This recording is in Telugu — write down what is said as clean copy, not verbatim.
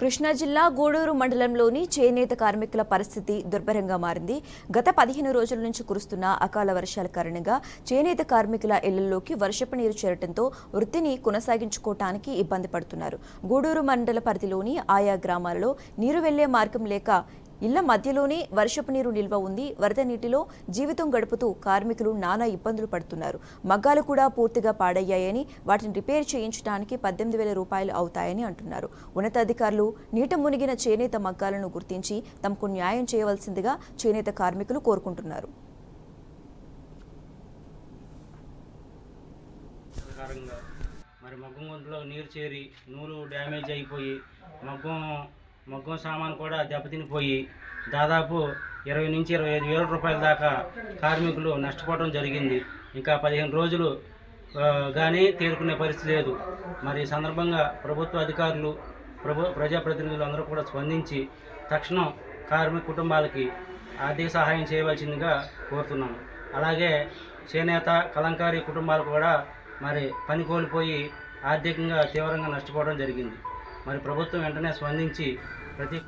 కృష్ణా జిల్లా గూడూరు మండలంలోని చేనేత కార్మికుల పరిస్థితి దుర్భరంగా మారింది. గత 15 రోజుల నుంచి కురుస్తున్న అకాల వర్షాల కారణంగా చేనేత కార్మికుల ఇళ్లలోకి వర్షపు నీరు చేరటంతో వృత్తిని కొనసాగించుకోవటానికి ఇబ్బంది పడుతున్నారు. గూడూరు మండల పరిధిలోని ఆయా గ్రామాలలో నీరు వెళ్లే మార్గం లేక ఇళ్ల మధ్యలోనే వర్షపు నీరు నిల్వ ఉంది. వరద నీటిలో జీవితం గడుపుతూ కార్మికులు నానా ఇబ్బందులు పడుతున్నారు. మగ్గాలు కూడా పూర్తిగా పాడయ్యాయని, వాటిని రిపేర్ చేయించడానికి 18,000 రూపాయలు అవుతాయని అంటున్నారు. ఉన్నతాధికారులు నీట మునిగిన చేనేత మగ్గాలను గుర్తించి తమకు న్యాయం చేయవలసిందిగా చేనేత కార్మికులు కోరుకుంటున్నారు. మరి మగ్గం గుంటలో నీరు చేరి నూలు డ్యామేజ్ అయిపోయి మగ్గం సామాను కూడా దెబ్బతినిపోయి దాదాపు 20 నుంచి 25,000 రూపాయల దాకా కార్మికులు నష్టపోవడం జరిగింది. ఇంకా 15 రోజులు కానీ తేరుకునే పరిస్థితి లేదు. మరి ఈ సందర్భంగా ప్రభుత్వ అధికారులు ప్రజాప్రతినిధులు అందరూ కూడా స్పందించి తక్షణం కార్మిక కుటుంబాలకి ఆర్థిక సహాయం చేయవలసిందిగా కోరుతున్నాము. అలాగే చేనేత కలంకారీ కుటుంబాలు కూడా మరి పని కోల్పోయి ఆర్థికంగా తీవ్రంగా నష్టపోవడం జరిగింది. మరి ప్రభుత్వం వెంటనే స్పందించి ప్రతి